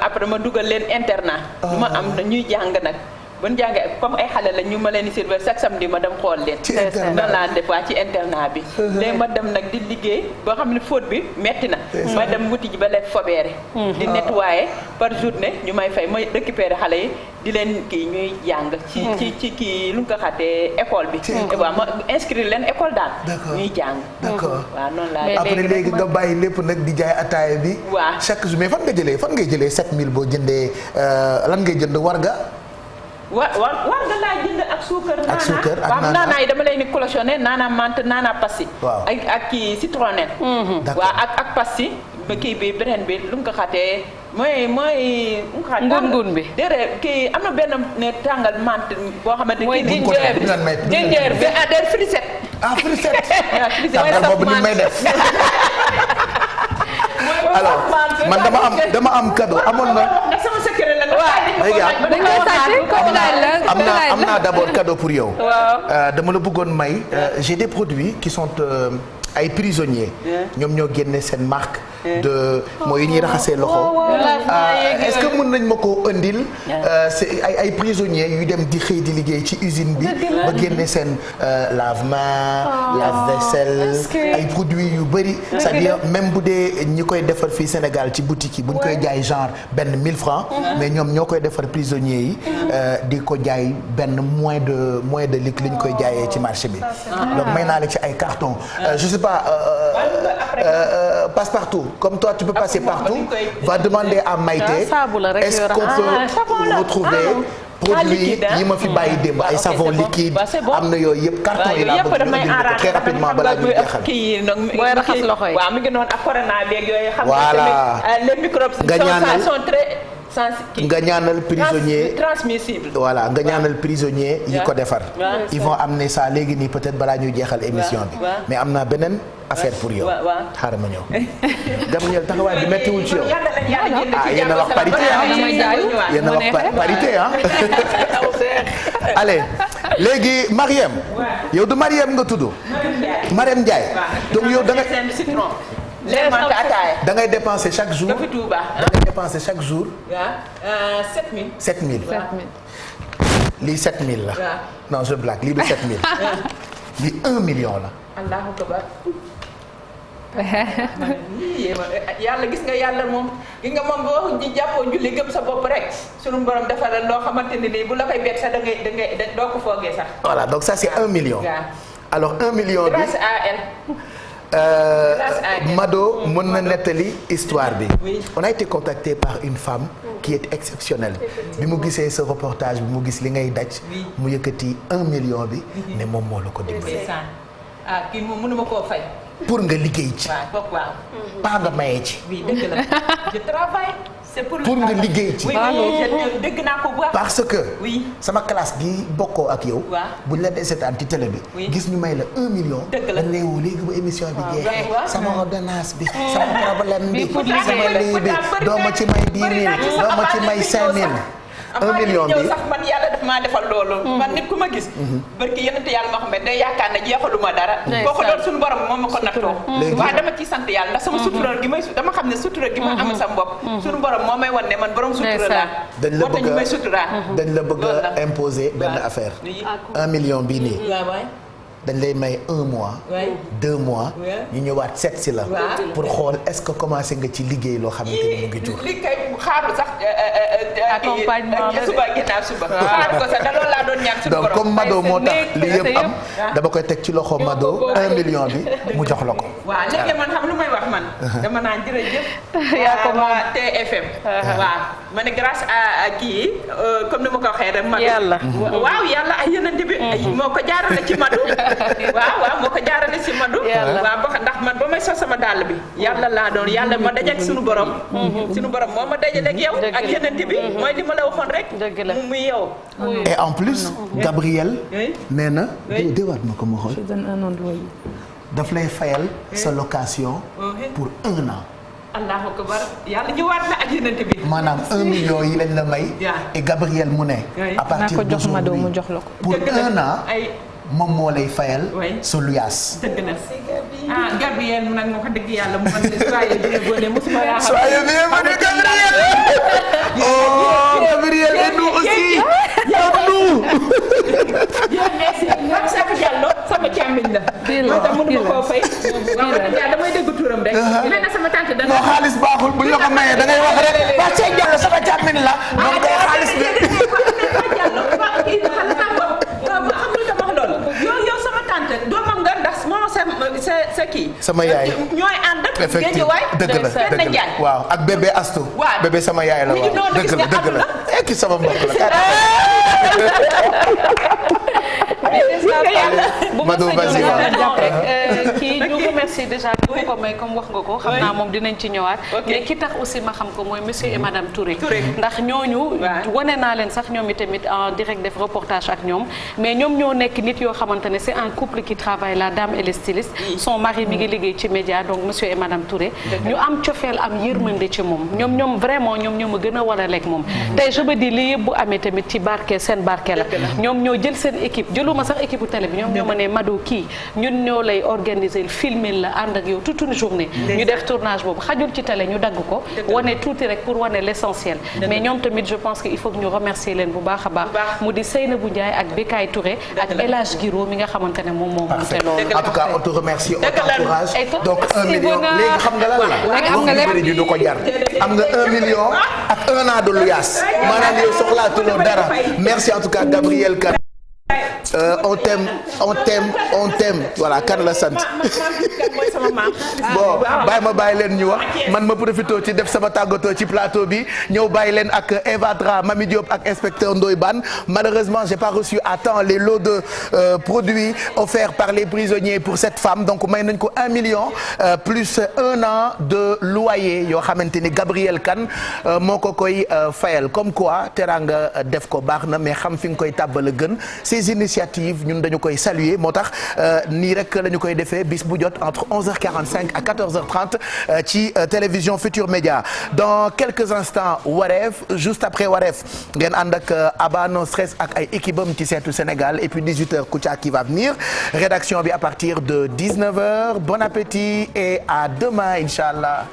après ma dugal leen internat. du ma am ñuy jàng nag. bu ñu jàngee comme ay xale la ñu ma leen di servir chaque samedi ma dem xool leen. ci internat noonu laa def waa ci internat bi. léegi ma dem nag di liggéey boo xam ne fóot bi metti na. ma dem wuti ji ba leen fobeere. di nettoyer par journée ñu may fay may récupérer xale yi di leen kii ñuy jàng. ci kii lu nga ko xatee école bi. waaw ma inscrire leen école daal. ñuy jàng. d'accord waaw noonu laa après léegi nga bàyyi lépp nag di jaay ataaya bi. waaw chaque jour mais fan ngay jëlee 7000 boo jëndee lan ngay jënd warga. war nga laa jënd ak suukar. ak suukar ak naanaa yi dama leen di collectionné naanaa menthe naanaa passi. waaw ak kii citronnelle. d'accord waaw ak passi ba kii bi beneen bi lu nga ko xatee mooy. ngun bi. déedéet kii am na benn ne tàngal menthe boo xamante ni. mooy ginger bi frisette. ah frisette. waaw frisette tàngal boobu ni may def. alors man dama am cadeau amoon na. sama secret la am naa d'abord cadeau pour yow. dama la bëggoon may j'ai des produits qui sont ay prisonniers. ñoom ñoo génne seen marque. de mooy yi ñuy raxasee loxo. est-ce que mën nañ ma ko indil. c'est ay prisonniers yu dem di xëy di liggéey ci usine bi. ba génne seen lave-main. lave-vaisselle ay produits yu bëri. c'est-à-dire même bu dee ñi koy defar fii Sénégal ci boutique yi bu ñu koy jaay genre benn 1000 francs. mais ñoom ñoo koy defar prisonniers yi. di ko jaay benn moins de litre li ñu koy jaayee ci marché bi. donc may naa la ci ay cartons je sais pas passe-partout comme toi tu peux passer partout va demander à Maïté est-ce qu'on peut retrouver produit yi ma fi bàyyi démb ay savon liquide am na yooyu yëpp carton yi laa bëgg ñu indil ko très rapidement balaa ñuy jeexal. booy raxas loxo yi waaw mi ngi noonu ak corona beeg yooyu. xam voilà nga les microbes sont très nga ñaanal prisonnier transmissible. voilà nga ñaanal prisonnier yi ko defar. ils vont amener ça léegi nii peut-être balaa ñuy jeexal émission bi. mais am naa beneen affaire pour yow. xaaral ma ñëw. Gabriel taxawaay bi méttiwul ci yow. yéen a wax parité yéen a wax parité allez léegi Mariem. yow du Mariem nga tudd. Mariem Ndiaye. donc yow da nga. da ngay dépenser chaque jour. da ngay dépenser chaque jour. 7000. 7000. lii 7000 la. non je blague lii du 7000. lii 1 million la. allahu akbar. yàlla gis nga yàlla moom boo jàppoo julli gëm sa bopp rek sunu borom dafa la loo xamante ne nii bu la koy bett sax da ngay doo ko foogee sax. voilà donc ça c'est 1 million. alors 1 million bi grâce à elle. Mado mën na nettali histoire bi. Oui. On a été contacté par une femme qui est exceptionnelle. bi mu gisee ce reportage bi mu gis li ngay daj. mu yëkkati 1 million bi. ne moom moo la ko dimbali. kii moom mënuma koo fay. pour nga liggéey ci. waaw. pas nga maye ci. oui dëgg la je travaille. c'est pour nga liggéey ci. oui dëgg naa ko bu baax. parce que. oui sama classe gi bokkoo ak yow. waaw buñ la dee seetaan ci télé bi. gis ñu may la 1 million. dëgg la dañ lay woo léegi ba émission bi jeexee. waaw sama ordonnance bi. sama problème bi. lii sama lii bi doo ma ci may 10 000 doo ma ci may 5 000. 1 million bi ñëw sax man yàlla daf maa defal loolu. man nit ku ma gis. barki yeneen yàlla ma xam ne day yaakaar ne jeexaluma dara. kooku loolu suñu borom moom ma ko nattoo. waaw dama ciy sant yàlla ndax sama sutura gi may dama xam ne sutura gi ma am sa bopp. suñu borom moo may wan ne man borom sutura laa. dañ la bëgg may sutura. dañ la bëgg a imposer benn affaire. 1 million bii nii. dañ lay may 1 mois. 2 mois. ñu ñëwaat seet si la. pour xool est-ce que commencé nga ci liggéey loo xamante ni mu ngi jur. li kay xaaru sax. accompagnement la suba ginnaaw suba. xaaru ko sax da loolu laa doon ñaan suñu borom. donc comme Mado moo tax li yëpp am dama koy teg ci loxo Mado 1 million bi mu jox la ko. waaw léegi man xam lu may wax man. dama naan jërëjëf. yaa ko moom TFM. waaw ma ne grâce à kii comme ni ma ko waxee rek. yàlla waaw yàlla ay yeneen bi. moo ko jaarale ci Mado. waaw moo ko jaarale ci Mado. waaw ba ndax man ba may sos sama dàll bi. yàlla laa doon yàlla ma dajeeg sunu borom. sunu borom moo ma dajaleeg yow. ak yeneen bi mooy li ma la waxoon rek. dëgg la muy yow. et en plus Gabriel nee na déwaat ma ko ma xool. daf lay fayal sa location pour 1 an. allahu akbar yàlla ñëwaat na ak yeneen bi. maanaam 1 million yi lañ la may. et Gabriel mu ne. à partir d'aujourd'hui mu jox la ko. pour 1 an. moom moo lay fayal. sa luyaas. dëgg na Gabriel nag moo ko dëgg yàlla mu mën soyez bienvenue mosuma yaa xam. soyez bienvenue Gabriel. oh Gabriel et nous aussi. nous. merci Mame Sakho Diallo sama càmmiñ la. moo tax mënu ma koo fay. waaw damay dégg turam rek. nee na sama tante dana. non xaalis baaxul bu ñu la ko mayee da ngay wax rek. waa Cheikh Diallo sama càmmiñ la. moom kay xaalis bi. yow sama tante doomam nga ndax moom sa kii. sama yaay ñooy ànd. effectivement dëgg la dëgg la waaw ak bébé Astou. waaw bébé sama yaay la waaw dëgg la dëgg la. ki sama mbokk la. Mado vas-y kii ñu remercie déjà bi ko may comme wax nga ko xam naa moom dinañ ci ñëwaat mais ki tax aussi ma xam ko mooy monsieur et madame Touré ndax ñooñu wane naa leen sax ñoom itamit en direct def reportage ak ñoom mais ñoom ñoo nekk nit yoo xamante ne c'est un couple qui travaille la dame et le styliste son mari mi ngi liggéey ci média donc monsieur et madame Touré ñu am cofeel am yërmande ci moom ñoom vraiment ñoom ñoo ma gën a war a lekk moom tey je me dis li yëpp bu amee tamit ci barke seen barke la ñoom ñoo jël seen équipe jëluma sax équipe bu télé bi ñoom ñoo ma ne Mado kii ñun ñoo lay organiser filmer la ànd ak yow toute une journée ñu def tournage boobu xajul ci télé ñu dagg ko wane tuuti rek pour wane l'essentiel mais ñoom tamit je pense que il faut que ñu remercier leen bu baax a baax mu di Seynabou Ndiaye ak Bekay Touré ak El Hadj Guiro mi nga xamante ne moom moo monté loolu en tout cas on te remercie on t'encourage donc 1 million léegi xam nga lan la wax nga bëri ji du ko jar am nga 1 million ak 1 an de luyaas maanaam yow soxlaatuloo dara merci en tout cas Gabriel Kane on t'aime voilà kan la sant bon bàyyi leen ñu wax man ma profité ci def sama tàggatoo ci plateau bi ñëw bàyyi leen ak Eva Dra Mami Diop ak inspecteur Ndoye Bane malheureusement j'ai pas reçu à temps les lots de produits offerts par les prisonniers pour cette femme donc may nañ ko 1 million plus 1 an de loyer yoo xamante ni Gabriel Kane moo ko koy fayal comme quoi teranga def ko baax na mais xam fi nga koy tàbbal a gën ces initiatives ñun dañu koy saluer moo tax nii rek la ñu koy defee bis bu jot entre 11h45 à 14h30 ci télévision Futur Média dans quelques instants Wareef juste après Wareef ngeen ànd ak Abba No Stress ak ay équipe am ci seetu Sénégal et puis 18h Kouthia qui va venir rédaction bi à partir de 19h bon appétit et à demain inchallah